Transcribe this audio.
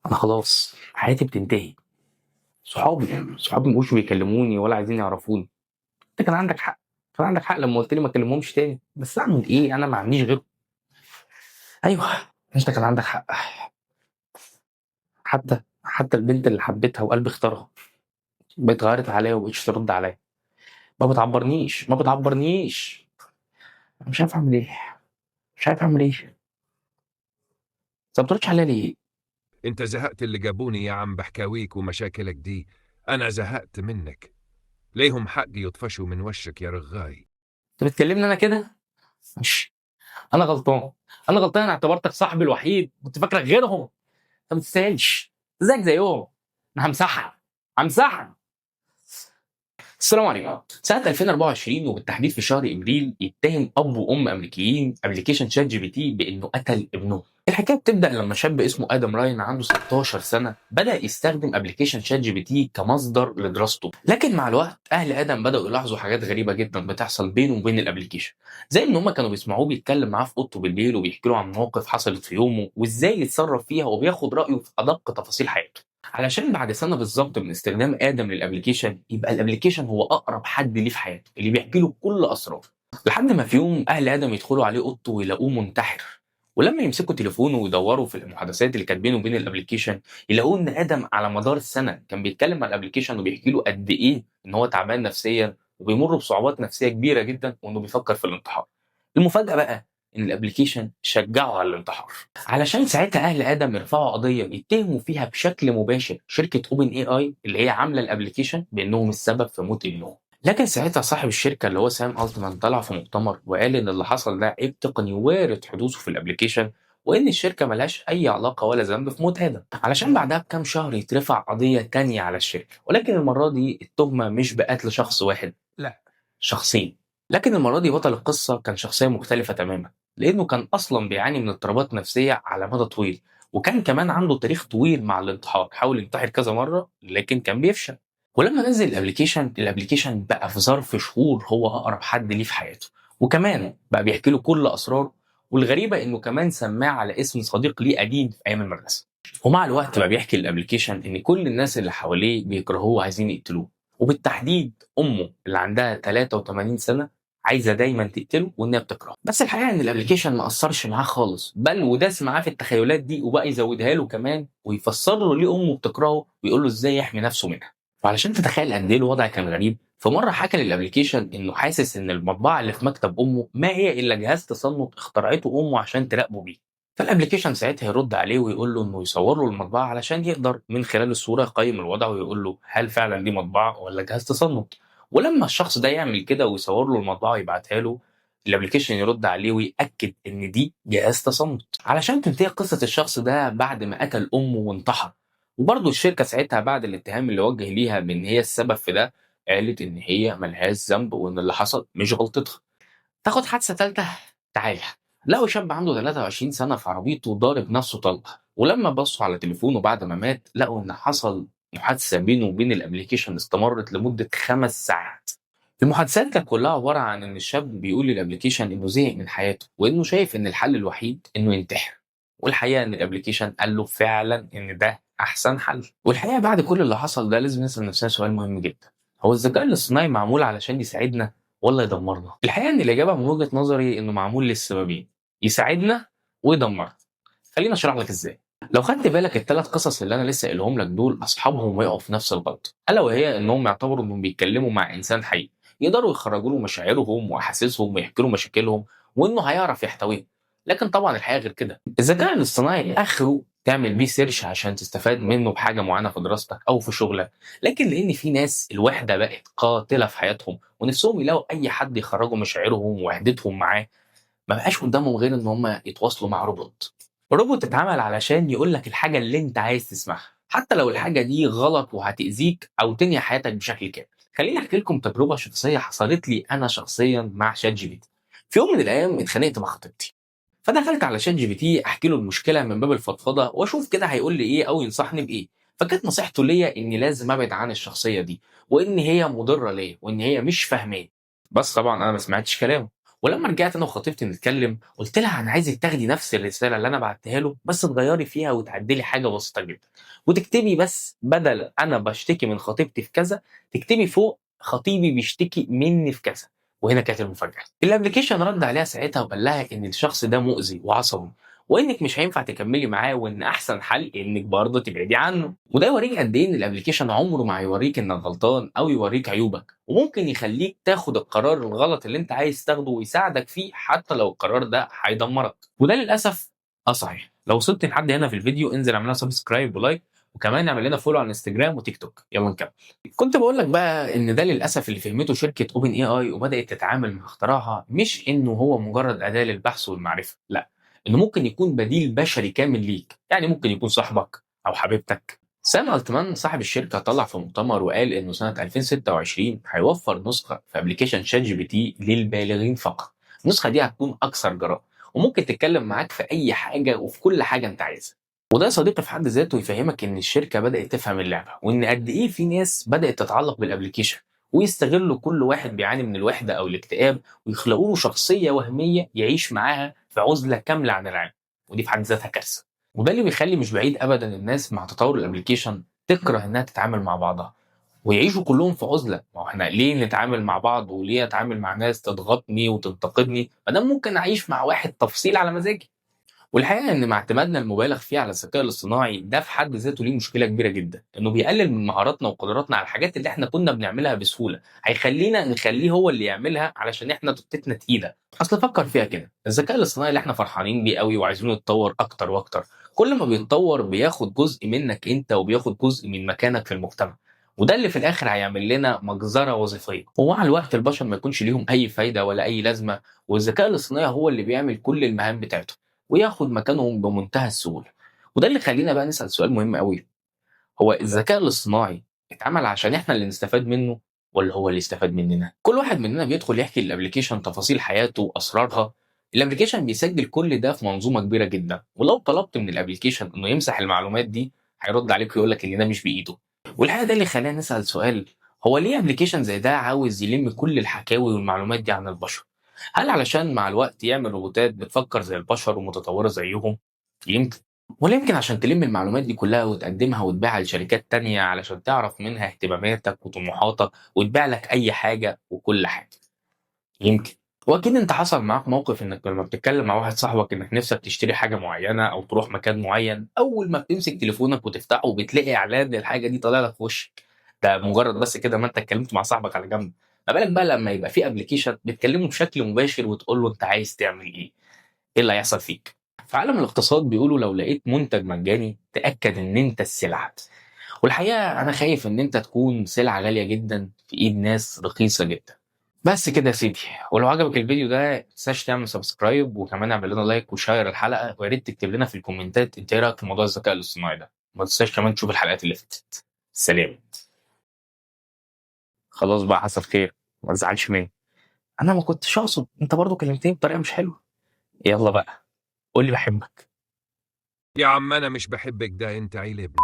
انا خلاص حياتي بتنتهي. صحابي مبقوش بيكلموني ولا عايزين يعرفوني. انت كان عندك حق لما قلت لي ما اكلمهمش تاني، بس اعمل ايه؟ انا ما عنديش غيره. ايوه، انت كان عندك حق. حتى البنت اللي حبيتها وقلبي اختارها بقت غيرت عليا ومبقتش ترد عليا. ما بتعبرنيش. أنا مش عارف اعمل ايه. طب ما بتردش عليا ليه؟ انت زهقت اللي جابوني يا عم بحكاويك ومشاكلك دي. انا زهقت منك. ليهم حق يطفشوا من وشك يا رغاي. انت بتكلمني انا كده؟ مش انا غلطان انا اعتبرتك صاحبي الوحيد، كنت فاكرك غيرهم. انت ما تستاهلش، زيك زيهم. انا همسحها. السلام عليكم. سنة 2024 وبالتحديد في شهر ابريل يتهم اب وام امريكيين ابلكيشن شات جي بي تي بانه قتل ابنه. الحكايه بتبدا لما شاب اسمه ادم راين عنده 16 سنه بدا يستخدم ابلكيشن شات جي بي تي كمصدر لدراسته، لكن مع الوقت اهل ادم بداوا يلاحظوا حاجات غريبه جدا بتحصل بينه وبين الابلكيشن، زي ان هم كانوا بيسمعوه بيتكلم معاه في اوضته بالليل وبيحكي له عن مواقف حصلت في يومه وازاي يتصرف فيها وبياخد رايه في ادق تفاصيل حياته. علشان بعد سنه بالظبط من استخدام ادم للابلكيشن يبقى الابلكيشن هو اقرب حد ليه في حياته اللي بيحكي له كل اسراره. لحد ما في يوم اهل ادم يدخلوا عليه اوضته ويلاقوه منتحر، ولما يمسكوا تليفونه ويدوروا في المحادثات اللي كانت بينه وبين الابلكيشن يلاقوه ان ادم على مدار السنه كان بيتكلم مع الابلكيشن وبيحكي له قد ايه ان هو تعبان نفسيا وبيمر بصعوبات نفسيه كبيره جدا وانه بيفكر في الانتحار. المفاجاه بقى ان الابلكيشن شجعه على الانتحار، علشان ساعتها اهل ادم يرفعوا قضيه يتهموا فيها بشكل مباشر شركه اوبن اي اي اللي هي عامله الابلكيشن بانهم السبب في موت ابنهم. لكن ساعتها صاحب الشركه اللي هو سام التمان طلع في مؤتمر وقال ان اللي حصل ده عيب تقني وارد حدوثه في الابلكيشن، وان الشركه ملهاش اي علاقه ولا ذنب في موت ادم، علشان بعدها بكام شهر يترفع قضيه تانية على الشركه، ولكن المره دي التهمه مش بقتل شخص واحد، لا، شخصين. لكن المره دي بطل القصه كان شخصيه مختلفه تماما، لانه كان اصلا بيعاني من اضطرابات نفسيه على مدى طويل، وكان كمان عنده تاريخ طويل مع الانتحار، حاول ينتحر كذا مره لكن كان بيفشل. ولما نزل الابلكيشن بقى في ظرف شهور هو اقرب حد ليه في حياته، وكمان بقى بيحكي له كل اسراره، والغريبه انه كمان سماه على اسم صديق ليه قديم في ايام المدرسه. ومع الوقت بقى بيحكي الابلكيشن ان كل الناس اللي حواليه بيكرهوه وعايزين يقتلوه، وبالتحديد امه اللي عندها 83 سنه عايزه دايما تقتله وانها بتكرهه. بس الحقيقه ان الابلكيشن ما اثرش معاه خالص، بل وداس معاه في التخيلات دي وبقى يزودها له كمان ويفسر له ليه امه بتكرهه ويقول له ازاي يحمي نفسه منها. وعلشان تتخيل قد ايه الوضع كان غريب، فمره حكى للابلكيشن انه حاسس ان المطبعه اللي في مكتب امه ما هي الا جهاز تصنت اخترعته امه عشان تراقبه بيه. فالابلكيشن ساعتها يرد عليه ويقول له انه يصور له المطبعه علشان يقدر من خلال الصوره يقيم الوضع ويقول له هل فعلا دي مطبعه ولا جهاز تصنت. ولما الشخص ده يعمل كده ويصور له المطبعه ويبعتها له، الابلكيشن يرد عليه ويأكد ان دي جهاز تصنت، علشان تنتهي قصه الشخص ده بعد ما قتل امه وانتحر. وبرضه الشركه ساعتها بعد الاتهام اللي وجه ليها بان هي السبب في ده قالت ان هي ملهاش ذنب وان اللي حصل مش غلطتها. تاخد حادثه ثالثه، تعالى. لقوا شاب عنده 23 سنه في عربيته ضارب نفسه طلقه، ولما بصوا على تليفونه بعد ما مات لقوا ان حصل محادثه بينه وبين الابلكيشن استمرت لمده 5 ساعات. المحادثات كانت كلها عباره عن ان الشاب بيقول للابلكيشن انه زهق من حياته وانه شايف ان الحل الوحيد انه ينتحر، والحقيقه ان الابلكيشن قال له فعلا ان ده احسن حل. والحقيقه بعد كل اللي حصل ده لازم نسال نفسنا سؤال مهم جدا: هو الذكاء الاصطناعي معمول علشان يساعدنا ولا يدمرنا؟ الحقيقه ان الاجابه من وجهه نظري انه معمول للسببين: يساعدنا ويدمرنا. خليني اشرح لك ازاي. لو خدت بالك الثلاث قصص اللي انا لسه قايلهم لك دول اصحابهم وقعوا في نفس الغلط، الا وهي انهم يعتبروا انهم بيتكلموا مع انسان حي يقدروا يخرجوا له مشاعرهم واحاسيسهم ويحكوا له مشاكلهم وانه هيعرف يحتويهم. لكن طبعا الحقيقه غير كده. الذكاء الاصطناعي اخره تعمل بيه سيرش عشان تستفاد منه بحاجه معينه في دراستك او في شغلك، لكن لان في ناس الوحده بقت قاتله في حياتهم ونفسهم يلاقوا اي حد يخرجوا مشاعرهم ووحدتهم معاه، ما بقاش قدامهم غير ان هم يتواصلوا مع روبوت. روبوت اتعمل علشان يقول لك الحاجه اللي انت عايز تسمعها حتى لو الحاجه دي غلط وهتاذيك او تنهي حياتك بشكل كامل. خليني احكي لكم تجربه شخصيه حصلت لي انا شخصيا مع شات جي بي تي. في يوم من الايام اتخانقت مع خطيبتي، فدخلت على شات جي بي تي احكي له المشكله من باب الفضفضه واشوف كده هيقول لي ايه او ينصحني بايه. فكانت نصيحته ليا اني لازم ابعد عن الشخصيه دي وان هي مضره ليا وان هي مش فاهماني. بس طبعا انا ما سمعتش كلامه، ولما رجعت انا وخطيبتي نتكلم قلت لها انا عايزك تاخدي نفس الرساله اللي انا بعتها له بس تغيري فيها وتعدلي حاجه بسيطه جدا، وتكتبي بس بدل انا بشتكي من خطيبتي في كذا تكتبي فوق خطيبي بيشتكي مني في كذا. وهنا كانت المفاجاه، الابلكيشن رد عليها ساعتها وقال لها ان الشخص ده مؤذي وعصبي وانك مش هينفع تكملي معاه وان احسن حل انك برضه تبعدي عنه. وده يوريك قد ايه ان الابلكيشن عمره ما هيوريك انك غلطان او يوريك عيوبك، وممكن يخليك تاخد القرار الغلط اللي انت عايز تاخده ويساعدك فيه حتى لو القرار ده هيدمرك. وده للاسف صحيح. لو وصلت لحد هنا في الفيديو انزل اعمل لنا سبسكرايب ولايك، وكمان اعمل لنا فولو على انستجرام وتيك توك. يلا نكمل. كنت بقول لك بقى ان ده للاسف اللي فهمته شركه اوبن اي اي وبدات تتعامل مع اختراعها، مش انه هو مجرد اداه للبحث والمعرفه، لا، انه ممكن يكون بديل بشري كامل ليك. يعني ممكن يكون صاحبك او حبيبتك. سام التمان صاحب الشركه طلع في مؤتمر وقال انه سنه 2026 هيوفر نسخه في ابلكيشن شات جي بي تي للبالغين فقط. النسخه دي هتكون اكثر جراءه وممكن تتكلم معاك في اي حاجه وفي كل حاجه انت عايزها. وده يا صديقي في حد ذاته يفهمك ان الشركه بدات تفهم اللعبه، وان قد ايه في ناس بدات تتعلق بالابلكيشن ويستغلوا كل واحد بيعاني من الوحده او الاكتئاب ويخلقوا له شخصيه وهميه يعيش معاها في عزله كامله عن العالم. ودي في حد ذاتها كارثه. وده اللي بيخلي مش بعيد ابدا الناس مع تطور الابلكيشن تكره انها تتعامل مع بعضها ويعيشوا كلهم في عزله. ما هو احنا ليه نتعامل مع بعض وليه اتعامل مع ناس تضغطني وتنتقدني ما دام ممكن اعيش مع واحد تفصيل على مزاجي. والحقيقه ان مع اعتمادنا المبالغ فيه على الذكاء الاصطناعي ده في حد ذاته ليه مشكله كبيره جدا، انه بيقلل من مهاراتنا وقدراتنا على الحاجات اللي احنا كنا بنعملها بسهوله، هيخلينا نخليه هو اللي يعملها علشان احنا طاقتنا تقيله. اصل فكر فيها كده، الذكاء الاصطناعي اللي احنا فرحانين بيه قوي وعايزينه يتطور اكتر واكتر، كل ما بيتطور بياخد جزء منك انت وبياخد جزء من مكانك في المجتمع. وده اللي في الاخر هيعمل لنا مجزره وظيفيه، ومع الوقت البشر ما يكونش ليهم اي فايده ولا اي لازمه، والذكاء الاصطناعي هو اللي بيعمل كل المهام بتاعته وياخد مكانهم بمنتهى السهوله. وده اللي خلينا بقى نسال سؤال مهم قوي، هو الذكاء الاصطناعي اتعمل عشان احنا اللي نستفاد منه ولا هو اللي يستفاد مننا؟ كل واحد مننا بيدخل يحكي للابلكيشن تفاصيل حياته واسرارها، الابلكيشن بيسجل كل ده في منظومه كبيره جدا، ولو طلبت من الابلكيشن انه يمسح المعلومات دي هيرد عليك ويقول لك ان ده مش بايده. والحقيقه ده اللي خلانا نسال سؤال، هو ليه ابلكيشن زي ده عاوز يلم كل الحكاوي والمعلومات دي عن البشر؟ هل علشان مع الوقت يعمل روبوتات بتفكر زي البشر ومتطوره زيهم؟ يمكن. ولا يمكن عشان تلم المعلومات دي كلها وتقدمها وتبيعها لشركات تانية علشان تعرف منها اهتماماتك وطموحاتك وتبيع لك أي حاجة وكل حاجة. يمكن. وأكيد أنت حصل معاك موقف إنك لما بتتكلم مع واحد صاحبك إنك نفسك تشتري حاجة معينة أو تروح مكان معين، أول ما بتمسك تليفونك وتفتحه بتلاقي إعلان للحاجة دي طالع لك في وشك. ده مجرد بس كده ما أنت اتكلمت مع صاحبك على جنب، ما بالك بقى لما يبقى في ابلكيشن بتكلمه بشكل مباشر وتقول له أنت عايز تعمل إيه؟ إيه اللي هيحصل فيك؟ في عالم الاقتصاد بيقولوا لو لقيت منتج مجاني تأكد إن أنت السلعة. والحقيقة أنا خايف إن أنت تكون سلعة غالية جدا في إيد ناس رخيصة جدا. بس كده يا سيدي، ولو عجبك الفيديو ده متنساش تعمل سبسكرايب وكمان اعمل لنا لايك وشير الحلقة، ويا ريت تكتب لنا في الكومنتات أنت إيه رأيك في موضوع الذكاء الاصطناعي ده. ما تنساش كمان تشوف الحلقات اللي فاتت. سلام. خلاص بقى حصل خير، ما تزعلش مني، أنا ما كنتش أقصد، أنت برضو كلمتني بطريقة مش حلوة. يلا بقى قول لي بحبك. يا عم أنا مش بحبك، ده أنت عيل ابن